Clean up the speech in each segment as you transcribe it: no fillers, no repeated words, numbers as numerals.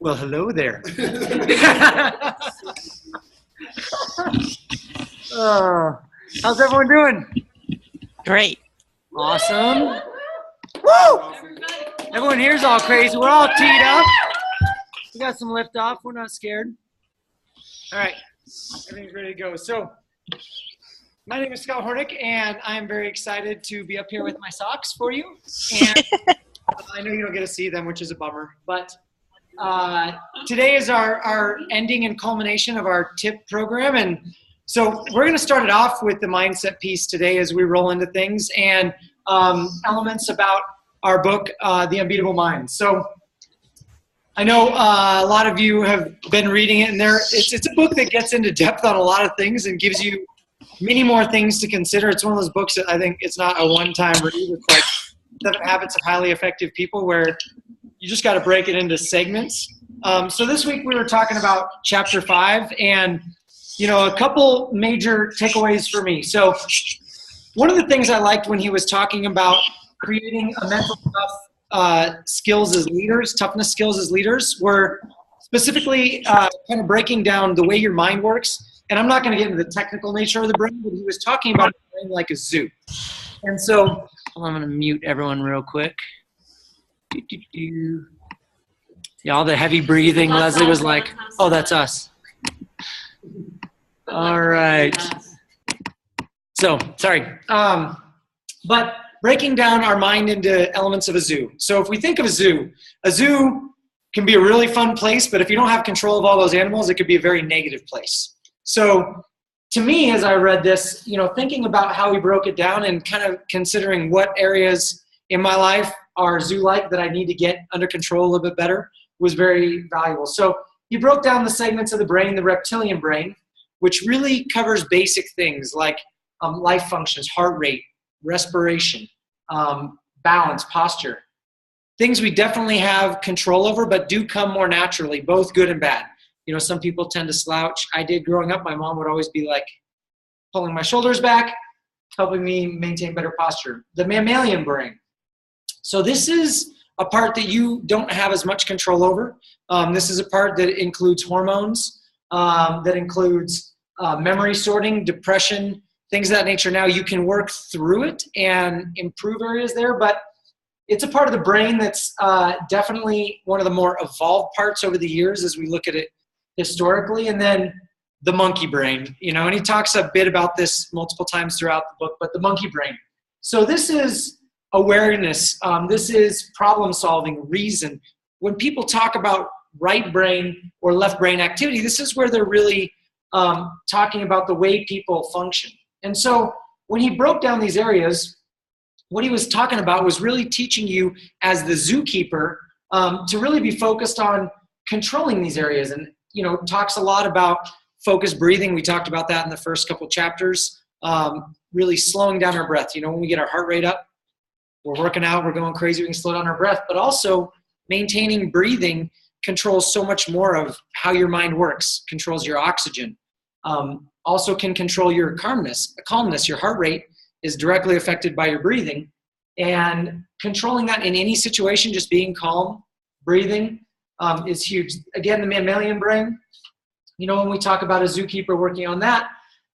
Well, hello there. How's everyone doing? Great. Awesome. Woo! Everyone here's all crazy. We're all teed up. We got some lift off. We're not scared. All right. Everything's ready to go. So, my name is Scott Hornick, and I'm very excited to be up here with my socks for you. And I know you don't get to see them, which is a bummer. But today is our ending and culmination of our TIP program. And so we're going to start it off with the mindset piece today as we roll into things and elements about our book, The Unbeatable Mind. So I know a lot of you have been reading it, and it's a book that gets into depth on a lot of things and gives you many more things to consider. It's one of those books that I think it's not a one-time read. It's like 7 Habits of Highly Effective People, where you just got to break it into segments. So this week we were talking about chapter 5, and a couple major takeaways for me. So one of the things I liked when he was talking about creating a mental skills as leaders, toughness skills as leaders, were specifically kind of breaking down the way your mind works. And I'm not going to get into the technical nature of the brain, but he was talking about the brain like a zoo. And so I'm going to mute everyone real quick. Yeah, all the heavy breathing. Leslie was like, oh, that's us. All right. So, sorry. But breaking down our mind into elements of a zoo. So if we think of a zoo can be a really fun place, but if you don't have control of all those animals, it could be a very negative place. So to me, as I read this, thinking about how he broke it down and kind of considering what areas in my life are zoo-like that I need to get under control a little bit better was very valuable. So he broke down the segments of the brain, the reptilian brain, which really covers basic things like life functions, heart rate, respiration, balance, posture. Things we definitely have control over, but do come more naturally, both good and bad. Some people tend to slouch. I did growing up. My mom would always be like pulling my shoulders back, helping me maintain better posture. The mammalian brain. So this is a part that you don't have as much control over. This is a part that includes hormones, that includes memory sorting, depression, things of that nature. Now you can work through it and improve areas there, but it's a part of the brain that's definitely one of the more evolved parts over the years as we look at it historically. And then the monkey brain, and he talks a bit about this multiple times throughout the book, but the monkey brain. So this is awareness. This is problem solving, reason. When people talk about right brain or left brain activity, this is where they're really talking about the way people function. And so when he broke down these areas, what he was talking about was really teaching you as the zookeeper to really be focused on controlling these areas. And, talks a lot about focused breathing. We talked about that in the first couple chapters, really slowing down our breath. When we get our heart rate up, we're working out, we're going crazy, we can slow down our breath, but also maintaining breathing controls so much more of how your mind works, controls your oxygen, also can control your calmness. Your heart rate is directly affected by your breathing, and controlling that in any situation, just being calm, breathing, is huge. Again, the mammalian brain, when we talk about a zookeeper working on that,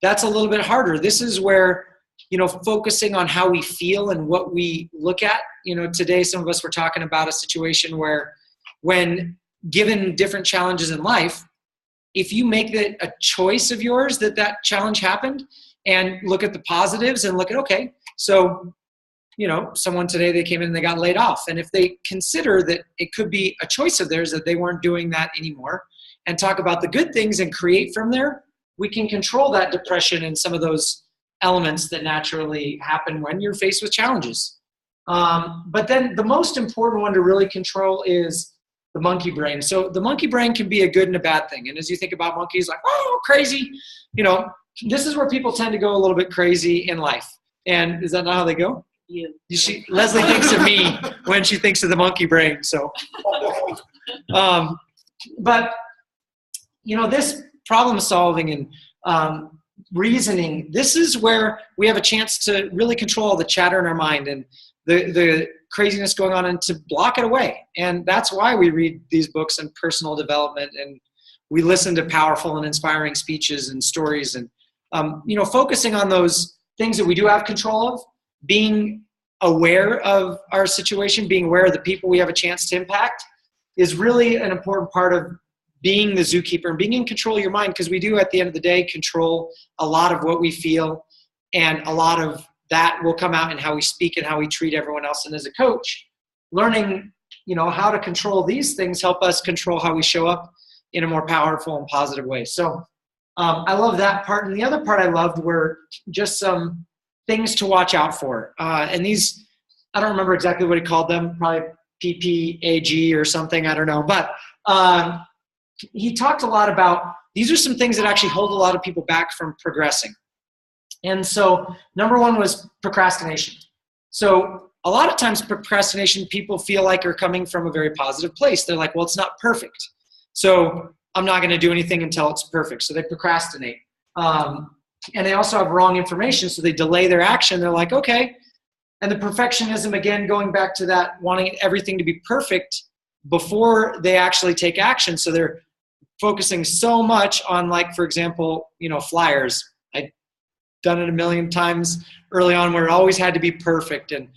that's a little bit harder. This is where, focusing on how we feel and what we look at. Today some of us were talking about a situation where when given different challenges in life, if you make it a choice of yours that challenge happened and look at the positives and look at, okay, so, someone today, they came in and they got laid off. And if they consider that it could be a choice of theirs that they weren't doing that anymore and talk about the good things and create from there, we can control that depression and some of those elements that naturally happen when you're faced with challenges. But then the most important one to really control is the monkey brain. So the monkey brain can be a good and a bad thing. And as you think about monkeys, like, oh, crazy, this is where people tend to go a little bit crazy in life. And is that not how they go? Leslie thinks of me when she thinks of the monkey brain. So, but this problem solving and reasoning, this is where we have a chance to really control the chatter in our mind. And the craziness going on and to block it away. And that's why we read these books on personal development, and we listen to powerful and inspiring speeches and stories, and focusing on those things that we do have control of, being aware of our situation, being aware of the people we have a chance to impact is really an important part of being the zookeeper and being in control of your mind, because we do at the end of the day control a lot of what we feel, and a lot of that will come out in how we speak and how we treat everyone else. And as a coach, learning how to control these things help us control how we show up in a more powerful and positive way. So I love that part. And the other part I loved were just some things to watch out for. And these, I don't remember exactly what he called them, probably PPAG or something, I don't know. But he talked a lot about, these are some things that actually hold a lot of people back from progressing. And so number one was procrastination. So a lot of times procrastination, people feel like are coming from a very positive place. They're like, well, it's not perfect, so I'm not going to do anything until it's perfect. So they procrastinate. And they also have wrong information, so they delay their action. They're like, okay. And the perfectionism, again, going back to that, wanting everything to be perfect before they actually take action. So they're focusing so much on, like, for example, flyers. I've done it a million times early on where it always had to be perfect. And,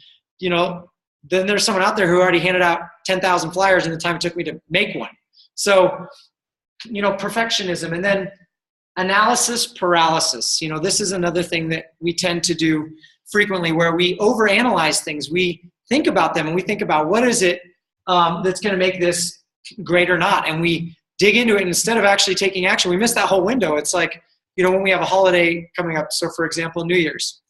then there's someone out there who already handed out 10,000 flyers in the time it took me to make one. So, perfectionism. And then analysis paralysis. This is another thing that we tend to do frequently, where we overanalyze things. We think about them and we think about, what is it that's going to make this great or not? And we dig into it, and instead of actually taking action, we miss that whole window. It's like, when we have a holiday coming up, so for example, New Year's,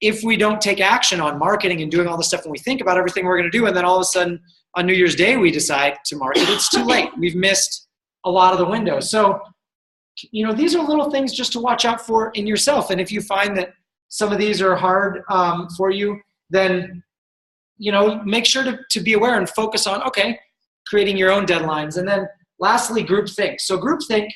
if we don't take action on marketing and doing all the stuff, and we think about everything we're going to do, and then all of a sudden on New Year's Day we decide to market, it's too late. We've missed a lot of the window. So, these are little things just to watch out for in yourself. And if you find that some of these are hard for you, then, make sure to be aware and focus on, okay, creating your own deadlines. And then lastly, groupthink. So groupthink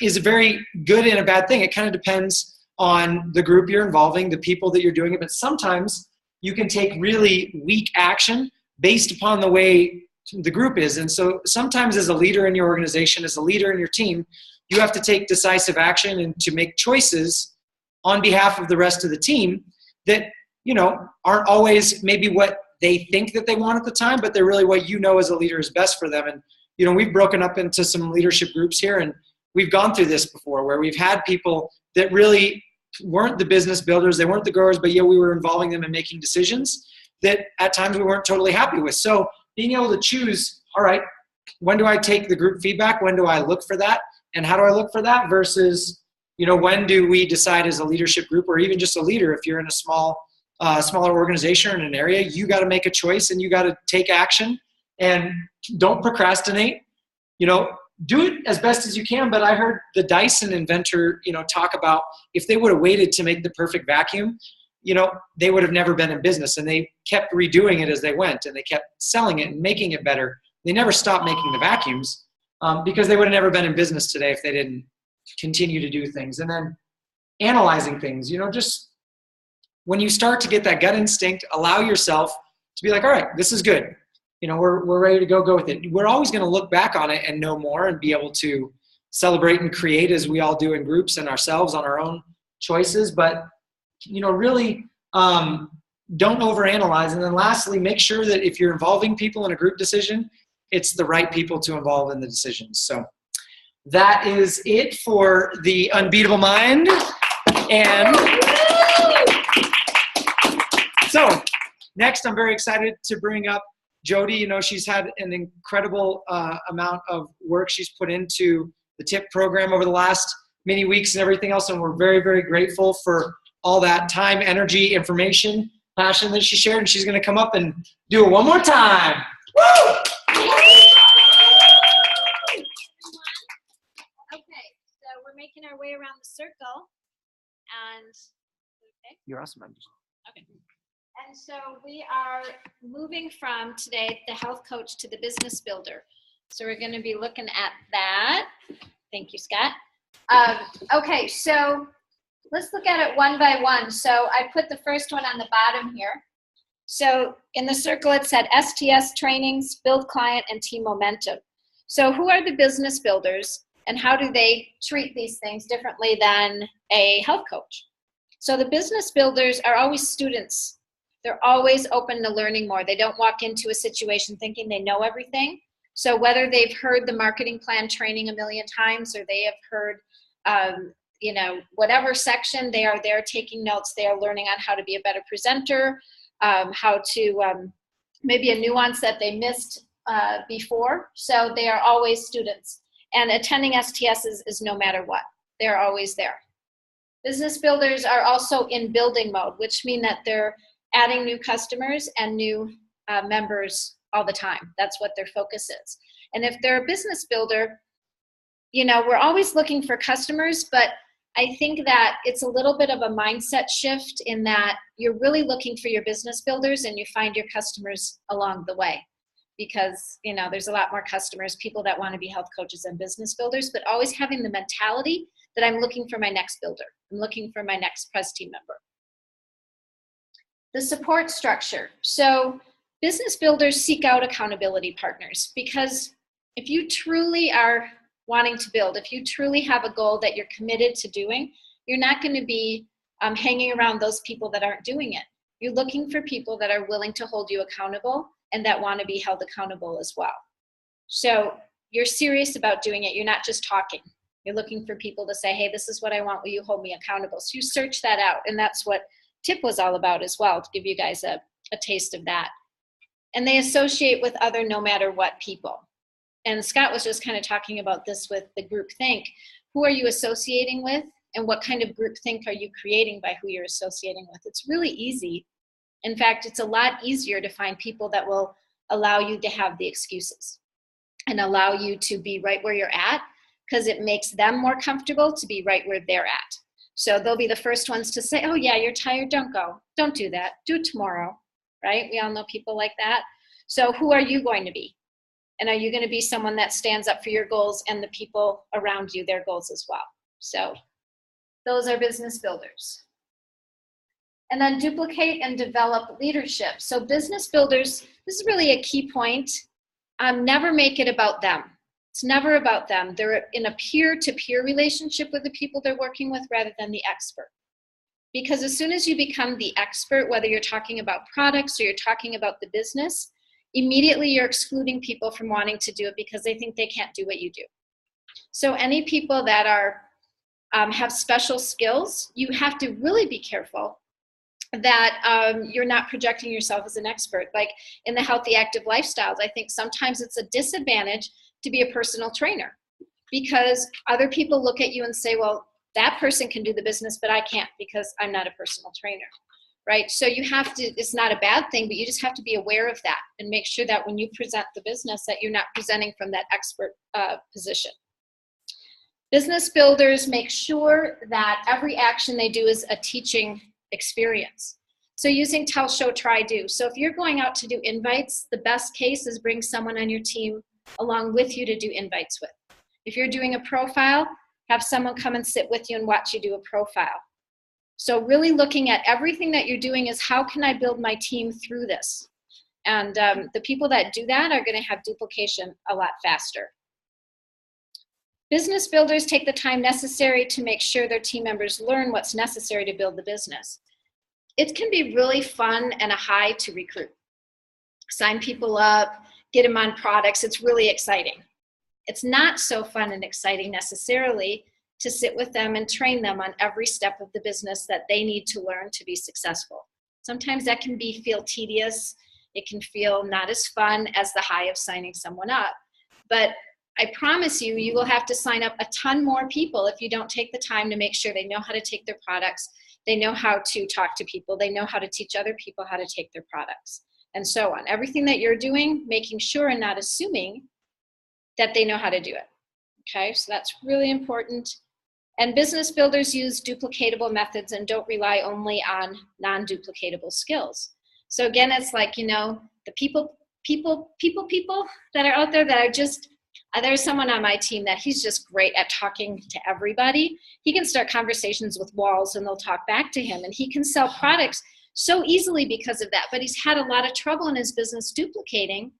is a very good and a bad thing. It kind of depends on the group you're involving, the people that you're doing it. But sometimes you can take really weak action based upon the way the group is. And so sometimes as a leader in your organization, as a leader in your team, you have to take decisive action and to make choices on behalf of the rest of the team that, aren't always maybe what they think that they want at the time, but they're really what as a leader is best for them. And, we've broken up into some leadership groups here, and we've gone through this before, where we've had people that really weren't the business builders, they weren't the growers, but we were involving them in making decisions that at times we weren't totally happy with. So being able to choose, all right, when do I take the group feedback? When do I look for that? And how do I look for that? Versus, when do we decide as a leadership group, or even just a leader, if you're in a smaller organization or in an area, you got to make a choice and you got to take action, and don't procrastinate. Do it as best as you can. But I heard the Dyson inventor, talk about, if they would have waited to make the perfect vacuum, they would have never been in business. And they kept redoing it as they went, and they kept selling it and making it better. They never stopped making the vacuums because they would have never been in business today if they didn't continue to do things. And then analyzing things, just when you start to get that gut instinct, allow yourself to be like, all right, this is good. We're ready to go with it. We're always going to look back on it and know more and be able to celebrate and create, as we all do in groups and ourselves, on our own choices. But, really don't overanalyze. And then lastly, make sure that if you're involving people in a group decision, it's the right people to involve in the decisions. So that is it for the Unbeatable Mind. And so next, I'm very excited to bring up Jody. She's had an incredible amount of work she's put into the TIP program over the last many weeks and everything else. And we're very, very grateful for all that time, energy, information, passion that she shared. And she's going to come up and do it one more time. Woo! Okay, so we're making our way around the circle. And okay. You're awesome. Okay. And so we are moving from today the health coach to the business builder. So we're going to be looking at that. Thank you, Scott. Okay, so let's look at it one by one. So I put the first one on the bottom here. So in the circle, it said STS trainings, build client and team momentum. So who are the business builders and how do they treat these things differently than a health coach? So the business builders are always students. They're always open to learning more. They don't walk into a situation thinking they know everything. So whether they've heard the marketing plan training a million times or they have heard, whatever section, they are there taking notes. They are learning on how to be a better presenter, how to maybe a nuance that they missed before. So they are always students. And attending STS is no matter what. They're always there. Business builders are also in building mode, which mean that they're adding new customers and new members all the time. That's what their focus is. And if they're a business builder, we're always looking for customers, but I think that it's a little bit of a mindset shift in that you're really looking for your business builders and you find your customers along the way. Because, there's a lot more customers, people that want to be health coaches and business builders, but always having the mentality that I'm looking for my next builder. I'm looking for my next press team member. The support structure. So business builders seek out accountability partners because if you truly are wanting to build, if you truly have a goal that you're committed to doing, you're not going to be hanging around those people that aren't doing it. You're looking for people that are willing to hold you accountable and that want to be held accountable as well. So you're serious about doing it. You're not just talking. You're looking for people to say, hey, this is what I want. Will you hold me accountable? So you search that out. And that's what TIP was all about as well, to give you guys a taste of that. And they associate with other no matter what people. And Scott was just kind of talking about this with the group think. Who are you associating with? And what kind of group think are you creating by who you're associating with? It's really easy. In fact, it's a lot easier to find people that will allow you to have the excuses and allow you to be right where you're at because it makes them more comfortable to be right where they're at. So they'll be the first ones to say, oh yeah, you're tired, don't go. Don't do that, do it tomorrow, right? We all know people like that. So who are you going to be? And are you going to be someone that stands up for your goals and the people around you, their goals as well? So those are business builders. And then duplicate and develop leadership. So business builders, this is really a key point. Never make it about them. It's never about them. They're in a peer-to-peer relationship with the people they're working with rather than the expert. Because as soon as you become the expert, whether you're talking about products or you're talking about the business, immediately you're excluding people from wanting to do it because they think they can't do what you do. So any people that are have special skills, you have to really be careful that you're not projecting yourself as an expert. Like in the healthy active lifestyles, I think sometimes it's a disadvantage to be a personal trainer because other people look at you and say, well, that person can do the business, but I can't because I'm not a personal trainer, right? So you have to, it's not a bad thing, but you just have to be aware of that and make sure that when you present the business that you're not presenting from that expert position. Business builders make sure that every action they do is a teaching experience. So using tell, show, try, do. So if you're going out to do invites, the best case is bring someone on your team along with you to do invites with. If you're doing a profile, have someone come and sit with you and watch you do a profile. So really looking at everything that you're doing is how can I build my team through this? And the people that do that are going to have duplication a lot faster. Business builders take the time necessary to make sure their team members learn what's necessary to build the business. It can be really fun and a high to recruit. Sign people up, get them on products. It's really exciting. It's not so fun and exciting necessarily to sit with them and train them on every step of the business that they need to learn to be successful. Sometimes that can feel tedious. It can feel not as fun as the high of signing someone up. But I promise you, you will have to sign up a ton more people if you don't take the time to make sure they know how to take their products, they know how to talk to people, they know how to teach other people how to take their products, and so on. Everything that you're doing, making sure and not assuming that they know how to do it. Okay, so that's really important. And business builders use duplicatable methods and don't rely only on non-duplicatable skills. So again, it's like, the people that are out there that are just, there's someone on my team that he's just great at talking to everybody. He can start conversations with walls and they'll talk back to him, and he can sell products so easily because of that. But he's had a lot of trouble in his business duplicating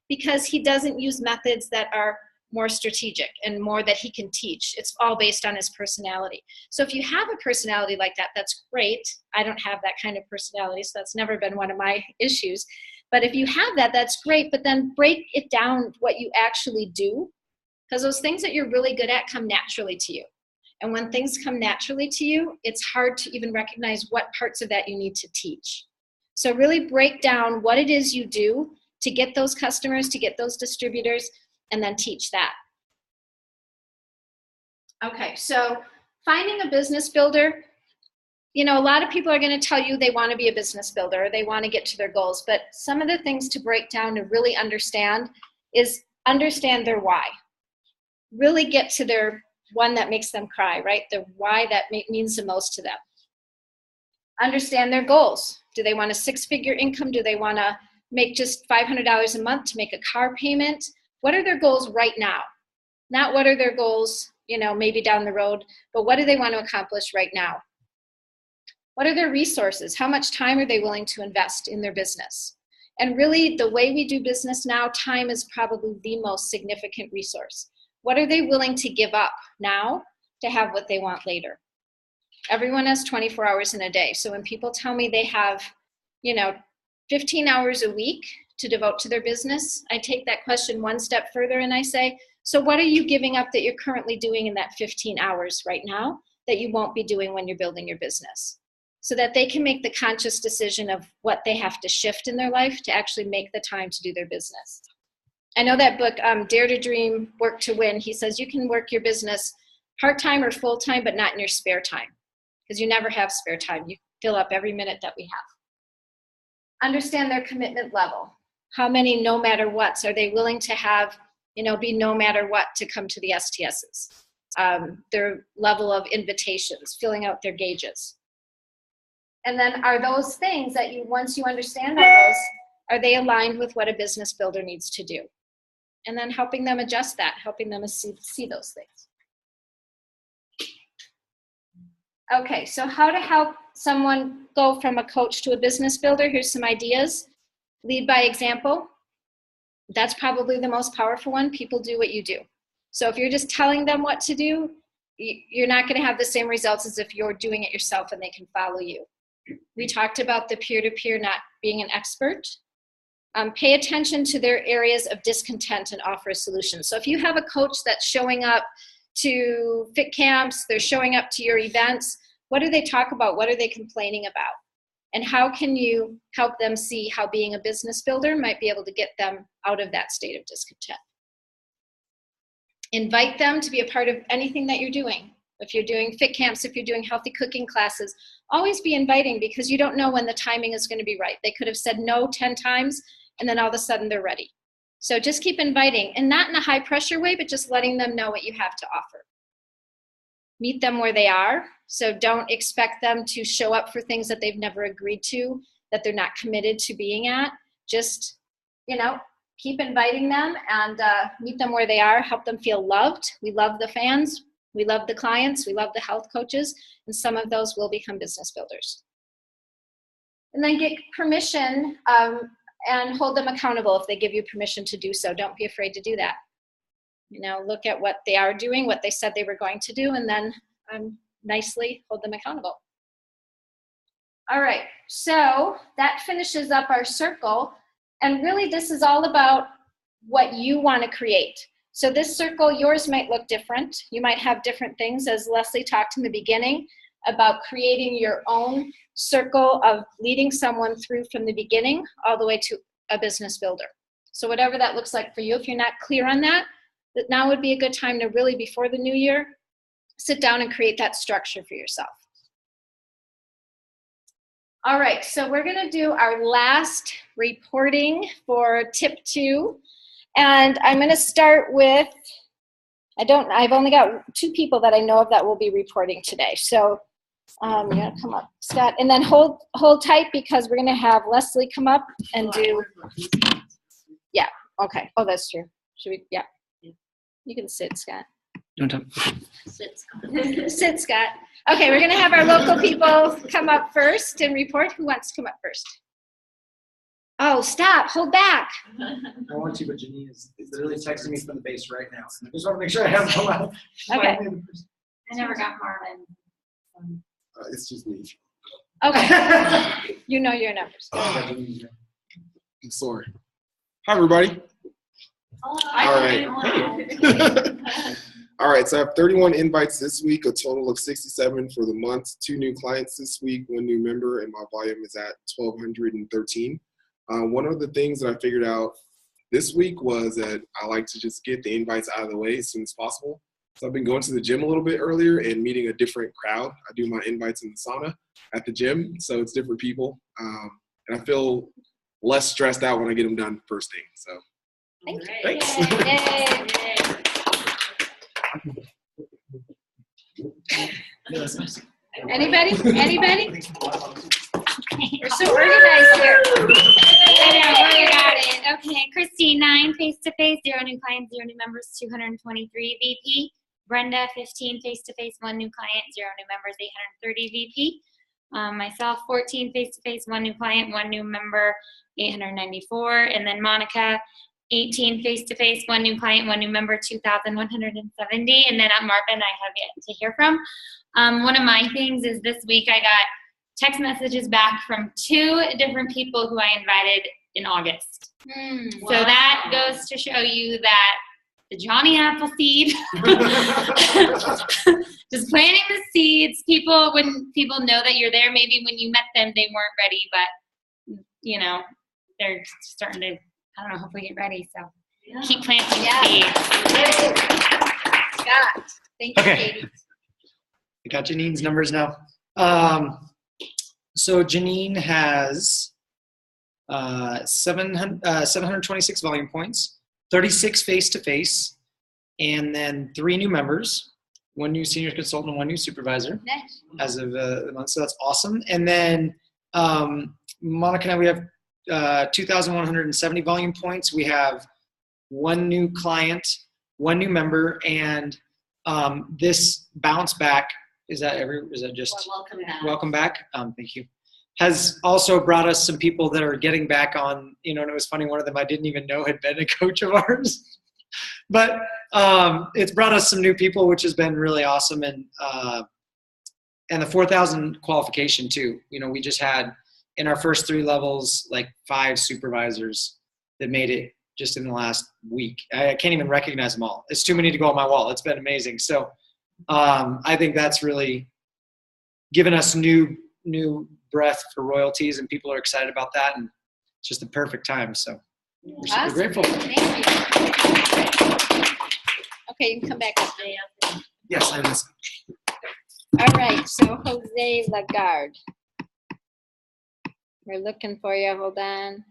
because he doesn't use methods that are more strategic and more that he can teach. It's all based on his personality. So if you have a personality like that, that's great. I don't have that kind of personality, so that's never been one of my issues. But if you have that, that's great. But then break it down what you actually do, because those things that you're really good at come naturally to you. And when things come naturally to you, it's hard to even recognize what parts of that you need to teach. So really break down what it is you do to get those customers, to get those distributors, and then teach that. Okay, so finding a business builder, you know, a lot of people are going to tell you they want to be a business builder, or they want to get to their goals, but some of the things to break down to really understand is understand their why. Really get to their one that makes them cry, right? The why that means the most to them. Understand their goals. Do they want a 6-figure income? Do they want to make just $500 a month to make a car payment? What are their goals right now? Not what are their goals, you know, maybe down the road, but what do they want to accomplish right now? What are their resources? How much time are they willing to invest in their business? And really, the way we do business now, time is probably the most significant resource. What are they willing to give up now to have what they want later? Everyone has 24 hours in a day. So when people tell me they have, you know, 15 hours a week to devote to their business, I take that question one step further and I say, so what are you giving up that you're currently doing in that 15 hours right now that you won't be doing when you're building your business? So that they can make the conscious decision of what they have to shift in their life to actually make the time to do their business. I know that book, Dare to Dream, Work to Win. He says you can work your business part-time or full-time, but not in your spare time, because you never have spare time. You fill up every minute that we have. Understand their commitment level. How many no matter whats are they willing to have, you know, be no matter what to come to the STSs? Their level of invitations, filling out their gauges. And then are those things that you, once you understand those, are they aligned with what a business builder needs to do? And then helping them adjust that, helping them see those things. Okay, so how to help someone go from a coach to a business builder. Here's some ideas. Lead by example. That's probably the most powerful one. People do what you do. So if you're just telling them what to do, you're not going to have the same results as if you're doing it yourself and they can follow you. We talked about the peer-to-peer not being an expert. Pay attention to their areas of discontent and offer a solution. So if you have a coach that's showing up to fit camps, they're showing up to your events, what do they talk about? What are they complaining about? And how can you help them see how being a business builder might be able to get them out of that state of discontent? Invite them to be a part of anything that you're doing. If you're doing fit camps, if you're doing healthy cooking classes, always be inviting, because you don't know when the timing is going to be right. They could have said no 10 times, and then all of a sudden they're ready. So just keep inviting, and not in a high pressure way, but just letting them know what you have to offer. Meet them where they are. So don't expect them to show up for things that they've never agreed to, that they're not committed to being at. Just, you know, keep inviting them and meet them where they are. Help them feel loved. We love the fans. We love the clients. We love the health coaches. And some of those will become business builders. And then get permission and hold them accountable if they give you permission to do so. Don't be afraid to do that. You know, look at what they are doing, what they said they were going to do, and then nicely hold them accountable. All right, so that finishes up our circle. And really, this is all about what you want to create. So this circle, yours might look different. You might have different things, as Leslie talked in the beginning, about creating your own circle of leading someone through from the beginning all the way to a business builder. So whatever that looks like for you, if you're not clear on that, now would be a good time to really, before the new year, sit down and create that structure for yourself. All right, so we're gonna do our last reporting for tip 2. And I'm gonna start with, I've only got 2 people that I know of that will be reporting today. So you're gonna come up, Scott, and then hold tight, because we're gonna have Leslie come up and do, yeah, okay. Oh, that's true. Should we, yeah. You can sit, Scott. Don't talk. Sit, Scott. Sit, Scott. Okay, we're gonna have our local people come up first and report. Who wants to come up first? Oh, stop, hold back. I want to, but Janine is literally texting me from the base right now. I just want to make sure I have them out. Okay. I never got Marvin. It's just me. Okay, you know your numbers. I'm sorry. Hi, everybody. All right. All right, so I have 31 invites this week, a total of 67 for the month, 2 new clients this week, 1 new member, and my volume is at 1,213. One of the things that I figured out this week was that I like to just get the invites out of the way as soon as possible. So I've been going to the gym a little bit earlier and meeting a different crowd. I do my invites in the sauna at the gym, so it's different people. And I feel less stressed out when I get them done first thing. So thanks. Anybody? We're so organized here. I know, we got it. Okay, Christine, 9 face-to-face, 0 new clients, 0 new members, 223 VP. Brenda, 15 face-to-face, 1 new client, 0 new members, 830 VP. Myself, 14 face-to-face, 1 new client, 1 new member, 894. And then Monica, 18 face-to-face, 1 new client, 1 new member, 2,170. And then at Marvin, I have yet to hear from. One of my things is this week I got text messages back from 2 different people who I invited in August. So that goes to show you that the Johnny Appleseed, just planting the seeds. When people know that you're there, maybe when you met them, they weren't ready, but you know, they're starting to, I don't know, hopefully get ready. So keep planting seeds. Scott, thank you, Okay. Katie. I got Janine's numbers now. So Janine has 726 volume points, 36 face-to-face, and then 3 new members, 1 new senior consultant, and 1 new supervisor Nice. as of the month. So that's awesome. And then Monica and I, we have 2,170 volume points. We have 1 new client, 1 new member, and this bounce back, is that just Welcome back. welcome back? Thank you. Has also brought us some people that are getting back on, and it was funny, one of them I didn't even know had been a coach of ours. But it's brought us some new people, which has been really awesome. And the 4,000 qualification too. We just had in our first 3 levels, like 5 supervisors that made it just in the last week. I can't even recognize them all. It's too many to go on my wall. It's been amazing. So I think that's really given us new breath for royalties, and people are excited about that, and it's just the perfect time. So we're super Awesome. grateful. Thank you. Okay, you can come back up. Yes, I was. All right, so Jose Lagarde. We're looking for you. Hold on.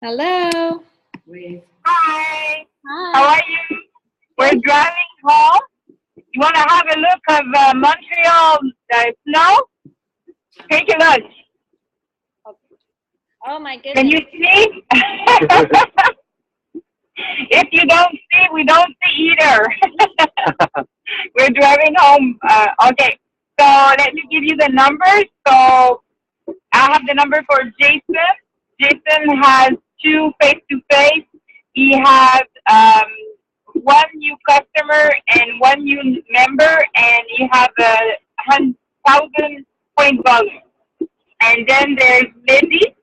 Hello. Hi, how Hi. are you? We're driving home. You want to have a look of Montreal snow? Take a look. Oh my goodness. Can you see? If you don't see, we don't see either. We're driving home. Okay, so let me give you the numbers. So I have the number for Jason. Jason has 2 face-to-face. He has 1 new customer and 1 new member, and he has a 1,000 point volume. And then there's Mehdi.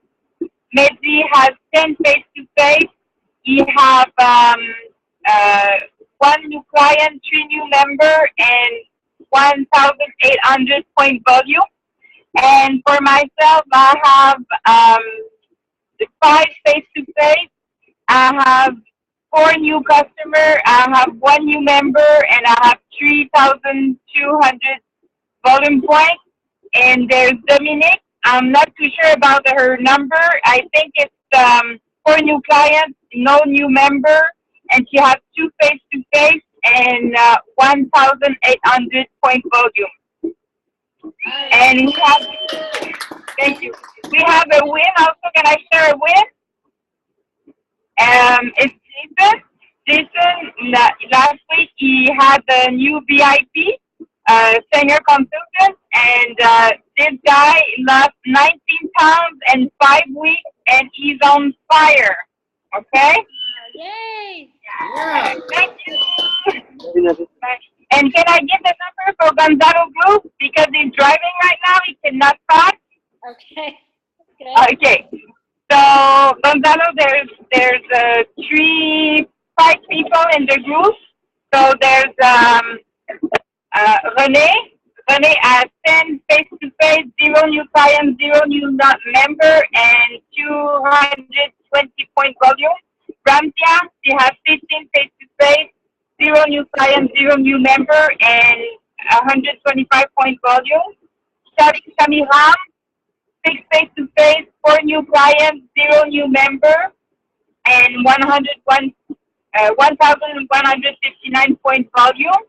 Mehdi has 10 face-to-face. He has 1 new client, 3 new member, and 1,800 point volume. And for myself, I have 5 face-to-face. I have 4 new customer. I have 1 new member, and I have 3,200 volume points. And there's Dominique. I'm not too sure about her number. I think it's 4 new clients, no new member, and she has 2 face-to-face and 1,800 point volume. And we have Thank you. We have a win. Also, can I share a win? It's Jason. Last week he had the new VIP senior consultant, and this guy lost 19 pounds in 5 weeks, and he's on fire. Okay. Yay! Yeah. Thank you. And can I give the number for Gonzalo Group because he's driving right now? He cannot talk. Okay. Okay. Okay. So Gonzalo, there's 5 people in the group. So there's Rene has 10 face-to-face, 0 new clients, 0 new not member, and 220 point volume. Ramtia, she has 15 face-to-face, 0 new clients, 0 new member, and 125 point volume. Shami Ram, 6 face-to-face, 4 new clients, 0 new member, and 1,159 point volume.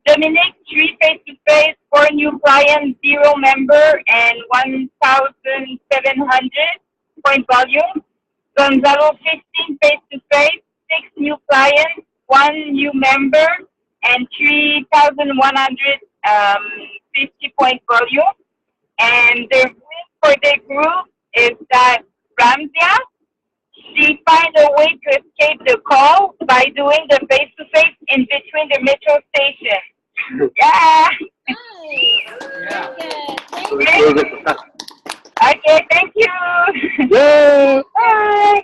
Dominic, 3 face-to-face, 4 new clients, 0 member, and 1,700 point volume. Gonzalo, 15 face-to-face, 6 new clients, 1 new member, and 3,150 point volume. And the win for the group is that Ramzia, she find a way to escape the call by doing the face-to-face in between the metro station. Yeah. Nice. Yeah. Very good. Thank you. Okay, thank you. Yay! Bye.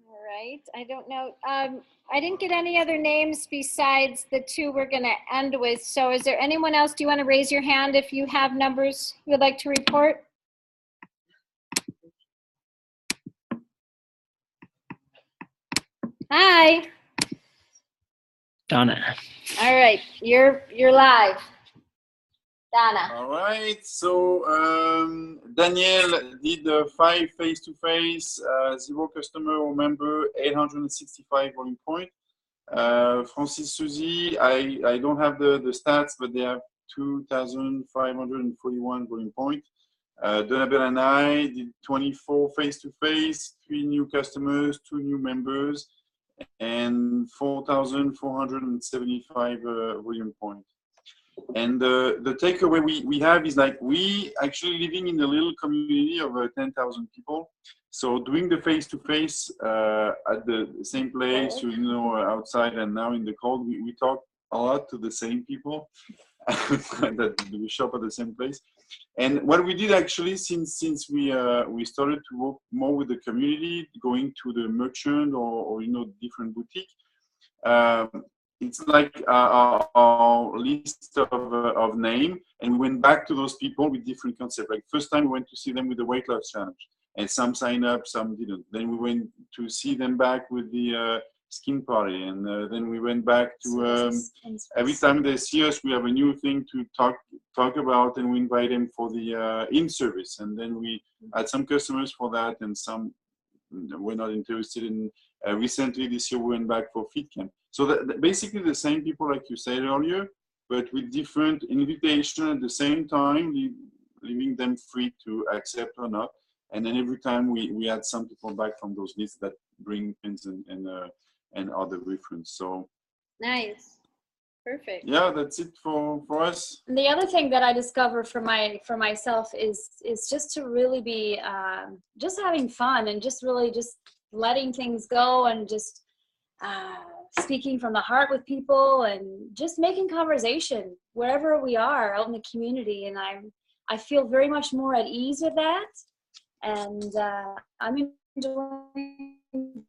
All right. I don't know. I didn't get any other names besides the 2 we're going to end with. So is there anyone else? Do you want to raise your hand if you have numbers you would like to report? Hi. Donna. All right. You're live. Donna. All right, so Daniel did 5 face-to-face, 0 customer or member, 865 volume point. Francis Suzy, I don't have the stats, but they have 2,541 volume point. Donabel and I did 24 face-to-face, 3 new customers, 2 new members, and 4,475 volume point. And the takeaway we have is like we actually living in a little community of 10,000 people. So doing the face-to-face at the same place, you know, outside and now in the cold, we talk a lot to the same people that we shop at the same place. And what we did actually since we started to work more with the community, going to the merchant or you know different boutique. It's like our list of name, and we went back to those people with different concepts. Like first time we went to see them with the weight loss challenge, and some signed up, some didn't. Then we went to see them back with the skin party, and then we went back to every time they see us, we have a new thing to talk about, and we invite them for the in-service, and then we had some customers for that, and some were not interested in. Recently this year we went back for Fit Camp. So basically the same people like you said earlier, but with different invitation at the same time, leaving them free to accept or not. And then every time we had some people back from those lists that bring pins and other reference. So Nice. Perfect. yeah, that's it for us. And the other thing that I discovered for myself is just to really be just having fun and just really just letting things go and just speaking from the heart with people and just making conversation wherever we are out in the community. And I feel very much more at ease with that. And I'm enjoying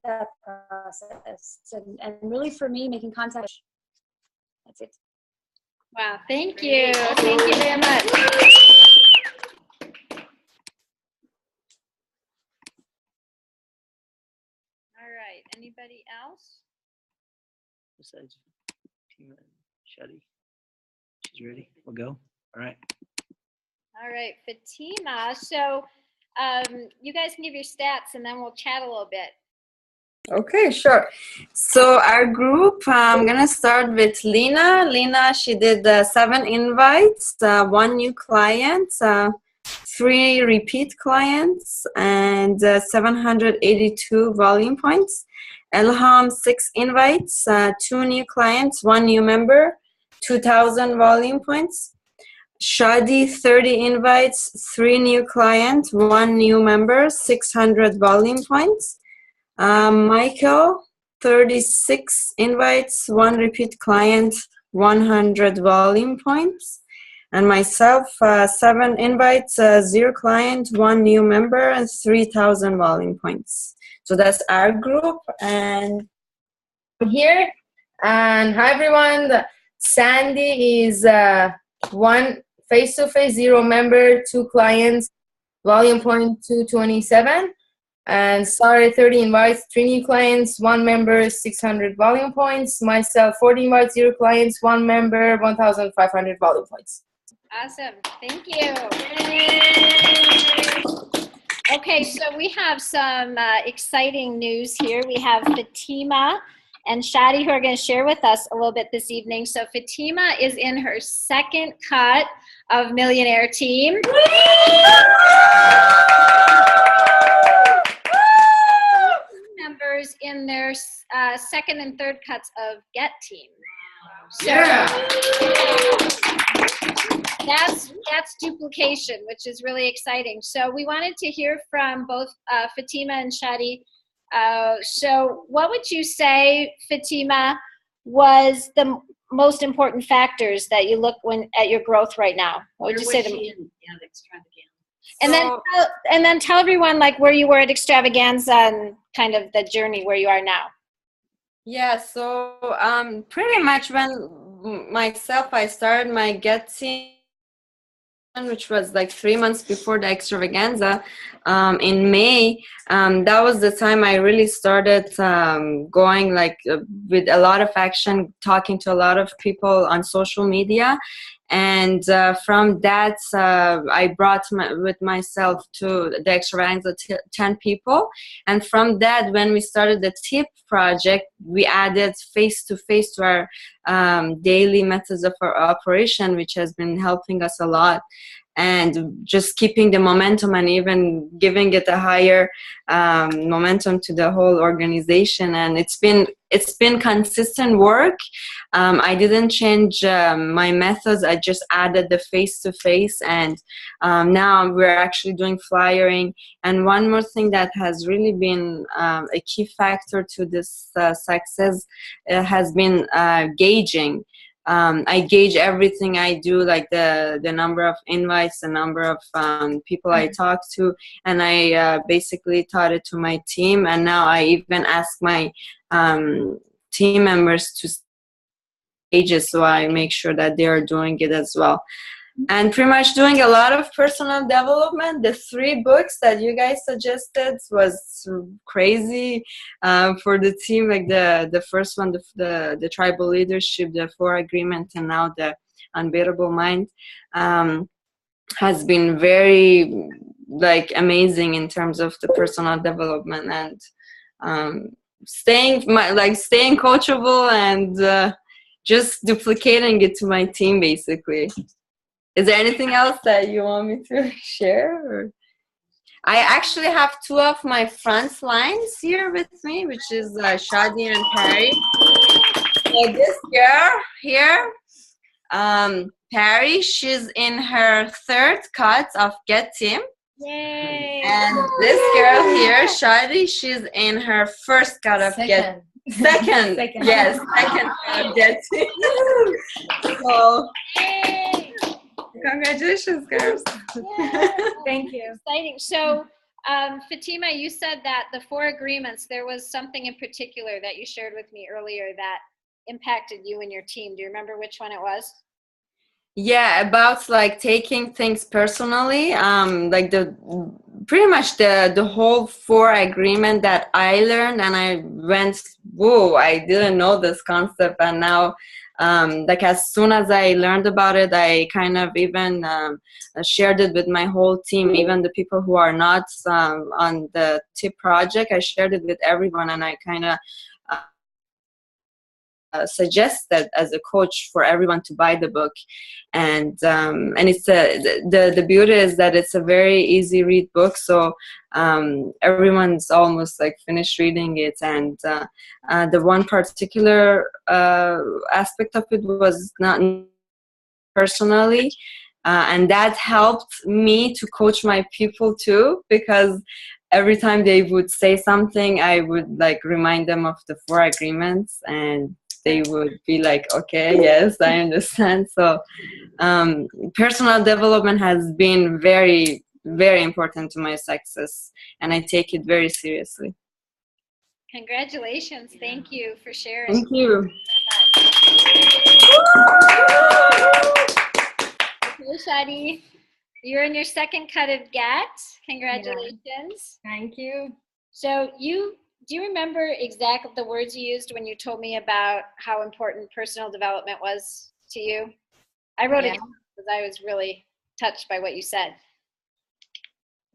that process. And really for me, making contact. That's it. Wow. Thank you. Thank you very much. All right. Anybody else? Besides Tina and Shuddy. She's ready. We'll go. All right. All right, Fatima. So you guys can give your stats and then we'll chat a little bit. Okay, sure. So our group, I'm gonna start with Lena. Lena, she did 7 invites, 1 new client, 3 repeat clients, and 782 volume points. Elham, 6 invites, 2 new clients, 1 new member, 2,000 volume points. Shadi, 30 invites, 3 new clients, 1 new member, 600 volume points. Michael, 36 invites, 1 repeat client, 100 volume points. And myself, 7 invites, 0 client, 1 new member, and 3,000 volume points. So that's our group. And here, and hi everyone. Sandy is 1 face-to-face, 0 member, 2 clients, volume point 227. And Sarah, 30 invites, 3 new clients, 1 member, 600 volume points. Myself, 40 invites, 0 clients, 1 member, 1,500 volume points. Awesome. Thank you. Okay, so we have some exciting news here. We have Fatima and Shadi who are going to share with us a little bit this evening. So Fatima is in her 2nd cut of Millionaire Team. Members in their 2nd and 3rd cuts of Get Team. So that's duplication, which is really exciting. So we wanted to hear from both Fatima and Shadi. So what would you say, Fatima, was the most important factors that you look at your growth right now? What would you say? And then tell everyone like where you were at Extravaganza and kind of the journey where you are now. Yeah, so pretty much when I started my Get Team, which was like 3 months before the Extravaganza, in May, that was the time I really started going like with a lot of action, talking to a lot of people on social media. And from that, I brought with myself to the Extravaganza 10 people. And from that, when we started the TIP project, we added face-to-face to our daily methods of our operation, which has been helping us a lot. And just keeping the momentum and even giving it a higher momentum to the whole organization. And it's been consistent work. I didn't change my methods. I just added the face-to-face, and now we're actually doing flyering. And one more thing that has really been a key factor to this success has been gauging. I gauge everything I do, like the number of invites, the number of people I talk to, and I basically taught it to my team. And now I even ask my team members to gauge it, so I make sure that they are doing it as well. And pretty much doing a lot of personal development. The 3 books that you guys suggested was crazy for the team. Like the first one, the Tribal Leadership, the 4 Agreement, and now the Unbeatable Mind has been very like amazing in terms of the personal development and staying coachable and just duplicating it to my team basically. Is there anything else that you want me to share? Or? I actually have 2 of my front lines here with me, which is Shadi and Perry. So this girl here, Perry, she's in her 3rd cut of Get Team. Yay! And this girl here, Shadi, she's in her 1st cut of Get Team. Second. Yes, 2nd cut of Get Team. So, Yay! congratulations, girls. Yeah. Thank you. Exciting. So, Fatima, you said that the 4 agreements, there was something in particular that you shared with me earlier that impacted you and your team. Do you remember which one it was? Yeah, about like taking things personally. Like pretty much the whole 4 agreement that I learned, and I went, whoa, I didn't know this concept, and now Like as soon as I learned about it, I kind of even shared it with my whole team, even the people who are not on the TIP project. I shared it with everyone, and I kind of suggested as a coach for everyone to buy the book. And it's the beauty is that it's a very easy read book, so everyone's almost like finished reading it. And the one particular aspect of it was not personally, and that helped me to coach my people too, because every time they would say something, I would like remind them of the 4 agreements, and they would be like, okay, yes, I understand. So personal development has been very, very important to my success, and I take it very seriously. Congratulations. Thank you for sharing. Thank you. Okay, Shadi, you're in your second cut of GAT. Congratulations. Thank you. So do you remember exactly the words you used when you told me about how important personal development was to you? I wrote it down because I was really touched by what you said.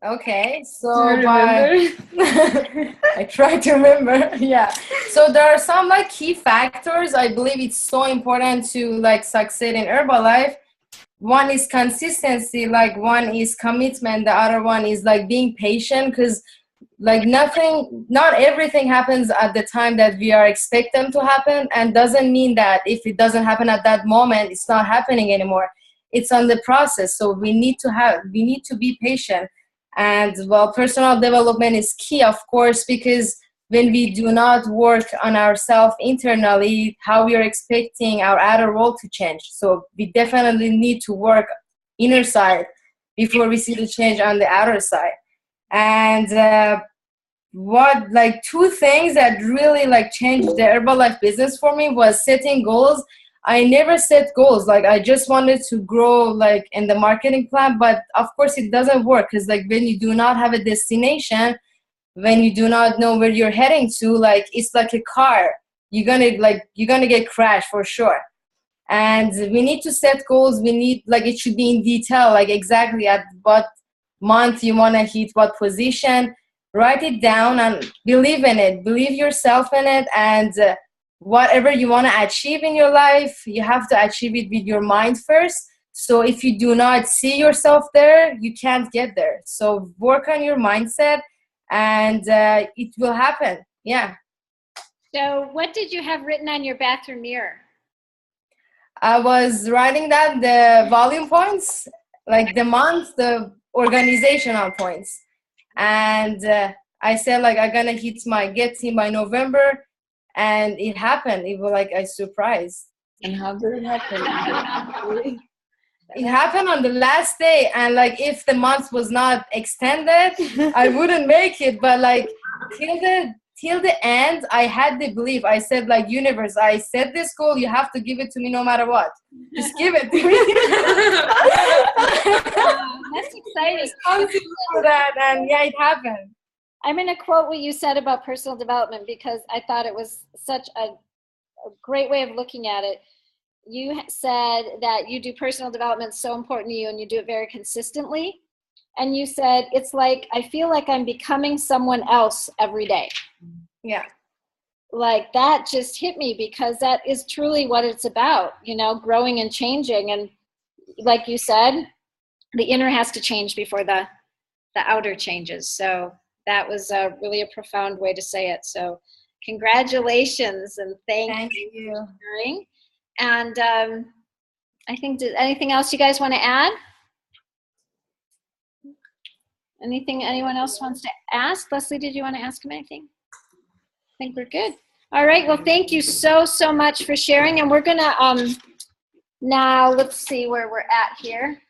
Okay, so I try to remember. Yeah. So there are some like key factors. I believe it's so important to like succeed in Herbalife. One is consistency, like one is commitment, the other one is like being patient, because like not everything happens at the time that we are expecting to happen, and doesn't mean that if it doesn't happen at that moment, it's not happening anymore. It's on the process. So we need to be patient. And well, personal development is key, of course, because when we do not work on ourselves internally, how we are expecting our outer world to change. So we definitely need to work inner side before we see the change on the outer side. And what like 2 things that really like changed the Herbalife business for me was setting goals. I never set goals. Like I just wanted to grow like in the marketing plan, but of course it doesn't work, because like when you do not have a destination, when you do not know where you're heading to, like it's like a car. You're gonna get crashed for sure. And we need to set goals. We need like it should be in detail, like exactly at what month you want to hit what position. Write it down and believe in it. Believe yourself in it, and whatever you want to achieve in your life, you have to achieve it with your mind first. So if you do not see yourself there, you can't get there. So work on your mindset, and it will happen. Yeah. So what did you have written on your bathroom mirror? I was writing down the volume points, like the month, the organizational points. And I said like I'm gonna hit my GET team by November, and it happened. It was like a surprise. And how did it happen? It happened on the last day, and like if the month was not extended, I wouldn't make it. But like till the end, I had the belief. I said like, universe, I set this goal. You have to give it to me no matter what. Just give it to me. That's exciting. For that, and yeah, it happened. I'm going to quote what you said about personal development, because I thought it was such a great way of looking at it. You said that you do personal development so important to you, and you do it very consistently. And you said, it's like, I feel like I'm becoming someone else every day. Yeah. Like that just hit me, because that is truly what it's about, you know, growing and changing. And like you said, the inner has to change before the outer changes. So that was really a profound way to say it. So congratulations, and thank you for sharing. And I think, anything else you guys want to add? Anything anyone else wants to ask? Leslie, did you want to ask him anything? I think we're good. All right. Well, thank you so much for sharing. And we're going to now, let's see where we're at here.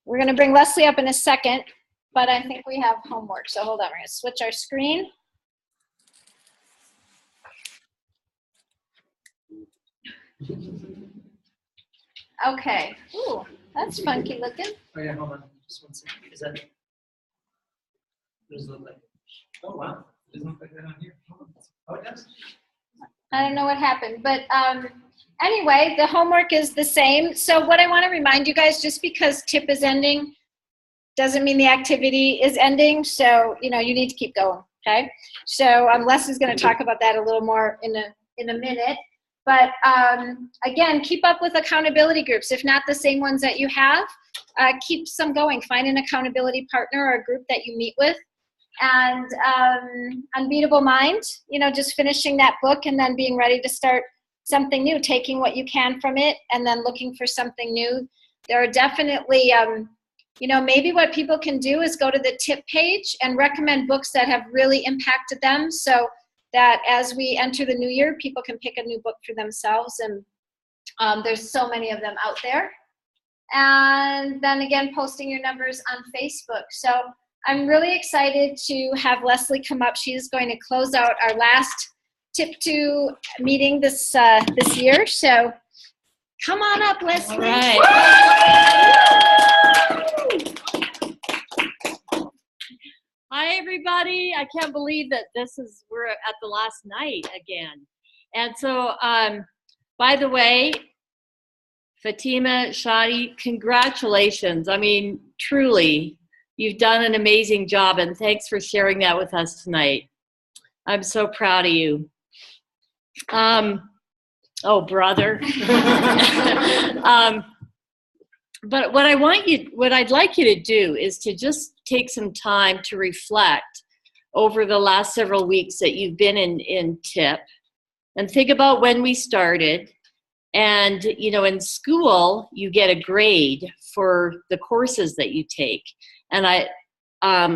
We're going to bring Leslie up in a second, but I think we have homework. So hold on. We're going to switch our screen. Okay. Ooh, that's funky looking. Oh yeah, hold on. Just one second. Is that? What does it look like? Oh wow. It doesn't look like that on here. Oh, it does. I don't know what happened, but anyway, the homework is the same. So what I want to remind you guys, just because TIP is ending doesn't mean the activity is ending. So, you need to keep going, okay? So Leslie's going to talk about that a little more in a minute. But again, keep up with accountability groups. If not the same ones that you have, keep some going. Find an accountability partner or a group that you meet with. And Unbeatable Mind, just finishing that book and then being ready to start something new, taking what you can from it and then looking for something new. There are definitely, maybe what people can do is go to the TIP page and recommend books that have really impacted them, so that as we enter the new year, people can pick a new book for themselves. And there's so many of them out there. And then again, posting your numbers on Facebook. So I'm really excited to have Leslie come up. She's going to close out our last Tip 2 meeting this year. So come on up, Leslie. All right. Hi, everybody. I can't believe that we're at the last night again. And so, by the way, Fatima, Shadi, congratulations. I mean, truly, you've done an amazing job, and thanks for sharing that with us tonight. I'm so proud of you. Oh, brother. But what I'd like you to do is to just take some time to reflect over the last several weeks that you've been in TIP, and think about when we started. And, in school, you get a grade for the courses that you take. And I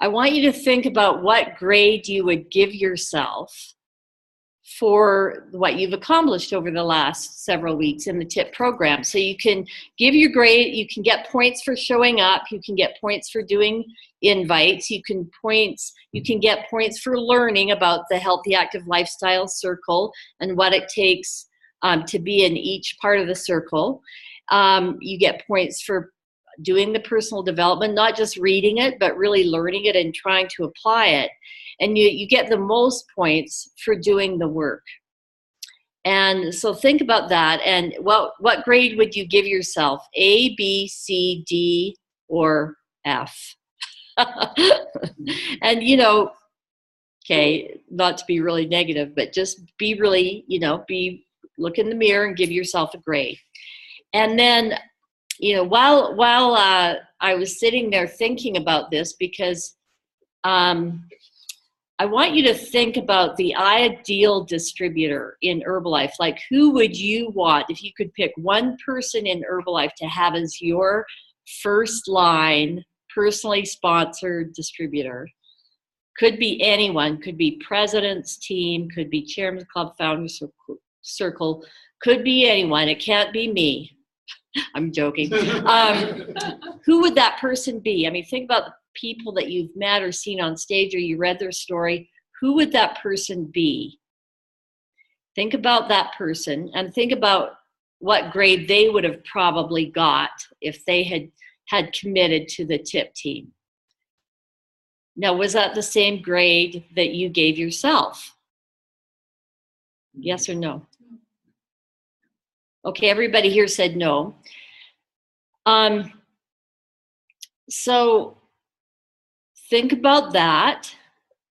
want you to think about what grade you would give yourself for what you've accomplished over the last several weeks in the TIP program. So you can give your grade, you can get points for showing up, you can get points for doing invites, you can get points for learning about the Healthy Active Lifestyle Circle and what it takes to be in each part of the circle. You get points for doing the personal development, not just reading it, but really learning it and trying to apply it. And you get the most points for doing the work. And so think about that. And what grade would you give yourself? A, B, C, D, or F? And, okay, not to be really negative, but just be really, look in the mirror and give yourself a grade. And then, while I was sitting there thinking about this, because I want you to think about the ideal distributor in Herbalife. Like, who would you want if you could pick one person in Herbalife to have as your first line, personally sponsored distributor? Could be anyone, could be president's team, could be chairman's club, founders circle, could be anyone. It can't be me. I'm joking. Who would that person be? I mean, think about the people that you've met or seen on stage, or you read their story. Who would that person be? Think about that person and think about what grade they would have probably got if they had committed to the TIP team. Now, was that the same grade that you gave yourself? Yes or no? Okay, everybody here said no. So think about that.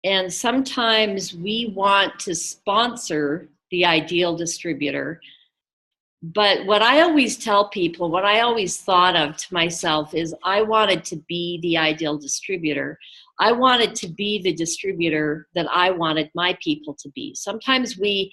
And sometimes we want to sponsor the ideal distributor. But what I always tell people, what I always thought of to myself is I wanted to be the ideal distributor. I wanted to be the distributor that I wanted my people to be. Sometimes we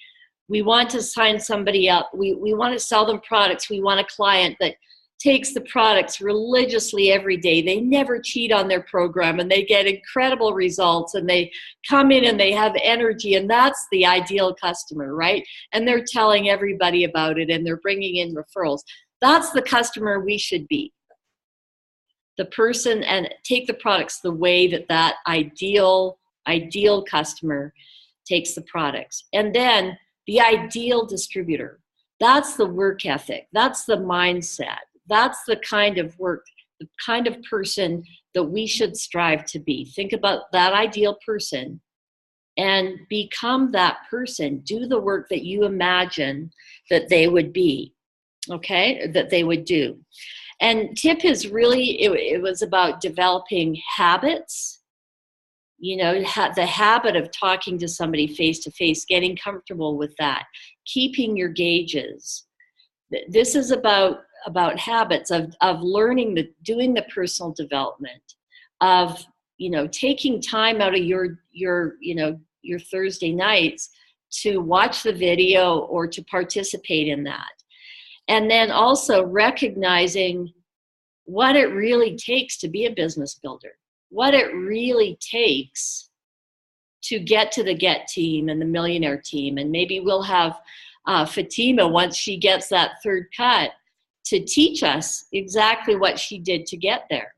want to sign somebody up. We want to sell them products. We want a client that takes the products religiously every day. They never cheat on their program, and they get incredible results, and they come in and they have energy, and that's the ideal customer, right? And they're telling everybody about it, and they're bringing in referrals. That's the customer we should be. The person, and take the products the way that ideal customer takes the products. And then the ideal distributor, that's the work ethic, that's the mindset, that's the kind of work, the kind of person that we should strive to be. Think about that ideal person and become that person. Do the work that you imagine that they would be, okay, that they would do. And tip is really, it was about developing habits, you know, the habit of talking to somebody face to face, getting comfortable with that, keeping your gauges. This is about habits of learning, doing the personal development, of, you know, taking time out of your Thursday nights to watch the video or to participate in that. And then also recognizing what it really takes to be a business builder, what it really takes to get to the Get team and the Millionaire team. And maybe we'll have Fatima, once she gets that third cut, to teach us exactly what she did to get there.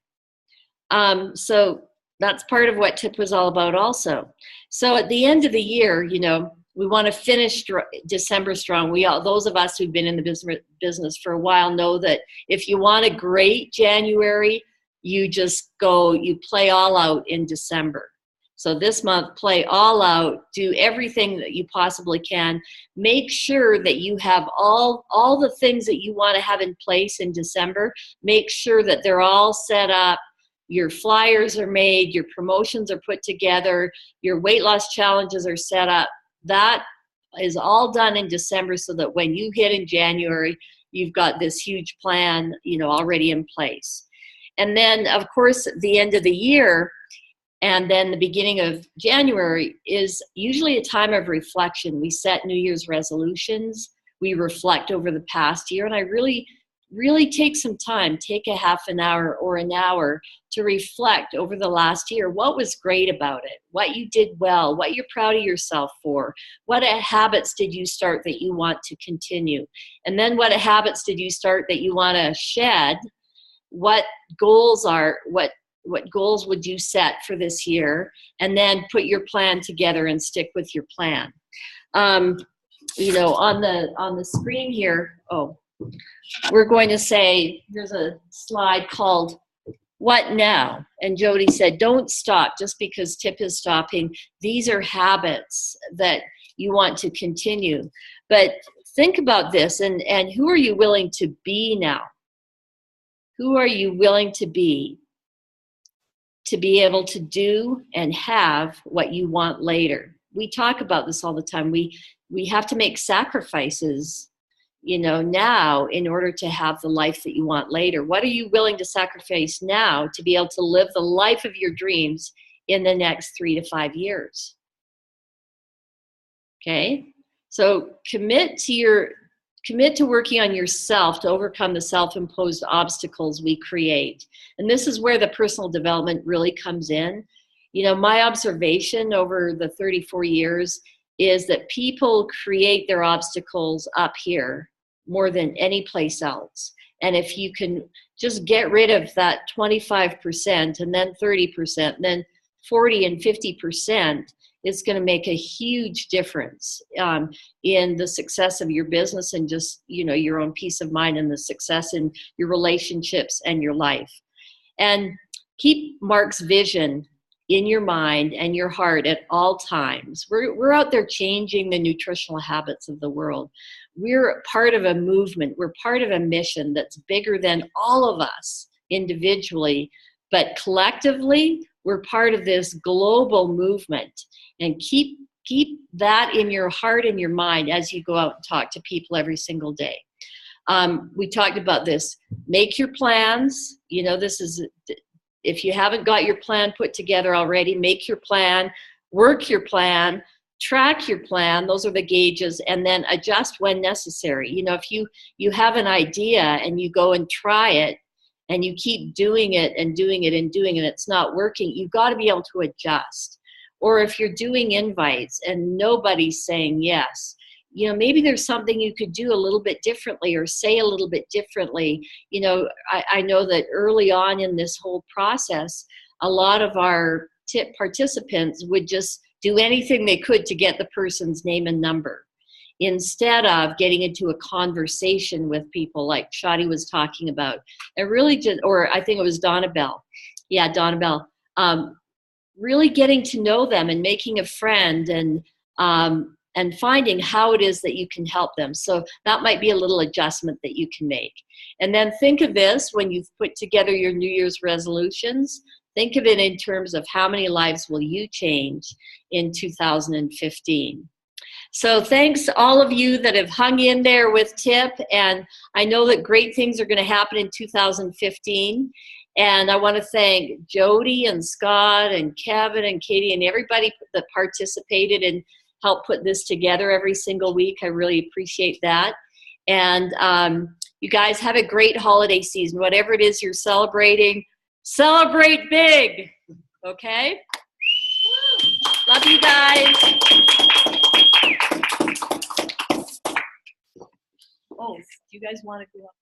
So that's part of what TIP was all about also. So at the end of the year, you know, we want to finish December strong. Those of us who've been in the business for a while know that if you want a great January, you just go, you play all out in December. So this month, play all out, do everything that you possibly can. Make sure that you have all the things that you want to have in place in December. Make sure that they're all set up. Your flyers are made, your promotions are put together, your weight loss challenges are set up. That is all done in December so that when you hit in January, you've got this huge plan, you know, already in place. And then, of course, at the end of the year and then the beginning of January is usually a time of reflection. We set New Year's resolutions. We reflect over the past year. And I really take some time, take a half an hour or an hour to reflect over the last year. What was great about it? What you did well? What you're proud of yourself for? What habits did you start that you want to continue? And then what habits did you start that you want to shed? What goals goals would you set for this year? And then put your plan together and stick with your plan. You know, on the screen here, we're going to say, there's a slide called What Now? And Jody said, don't stop just because TIP is stopping. These are habits that you want to continue. But think about this, and who are you willing to be now? Who are you willing to be able to do and have what you want later? We talk about this all the time. We have to make sacrifices, you know, now in order to have the life that you want later. What are you willing to sacrifice now to be able to live the life of your dreams in the next 3 to 5 years? Okay, so commit to working on yourself to overcome the self-imposed obstacles we create. And this is where the personal development really comes in. You know, my observation over the 34 years is that people create their obstacles up here more than any place else. And if you can just get rid of that 25% and then 30%, and then 40 and 50%, it's going to make a huge difference in the success of your business and just, you know, your own peace of mind and the success in your relationships and your life. And keep Mark's vision in your mind and your heart at all times. We're out there changing the nutritional habits of the world. We're part of a movement. We're part of a mission that's bigger than all of us individually, but collectively, we're part of this global movement. And keep that in your heart and your mind as you go out and talk to people every single day. We talked about this. Make your plans. You know, this is, if you haven't got your plan put together already, make your plan, work your plan, track your plan. Those are the gauges, and then adjust when necessary. You know, if you have an idea and you go and try it and you keep doing it and doing it and doing it, it's not working, you've got to be able to adjust. Or if you're doing invites and nobody's saying yes, you know, maybe there's something you could do a little bit differently or say a little bit differently. You know, I know that early on in this whole process, a lot of our TIP participants would just do anything they could to get the person's name and number, instead of getting into a conversation with people like Shadi was talking about. And really just, or I think it was Donna Bell. Yeah, Donna Bell. really getting to know them and making a friend and finding how it is that you can help them. So that might be a little adjustment that you can make. And then think of this when you've put together your New Year's resolutions. Think of it in terms of how many lives will you change in 2015. So thanks all of you that have hung in there with TIP, and I know that great things are going to happen in 2015. And I want to thank Jody and Scott and Kevin and Katie and everybody that participated and helped put this together every single week. I really appreciate that. And you guys have a great holiday season. Whatever it is you're celebrating, celebrate big, okay? Love you guys. Oh, do you guys want to go up?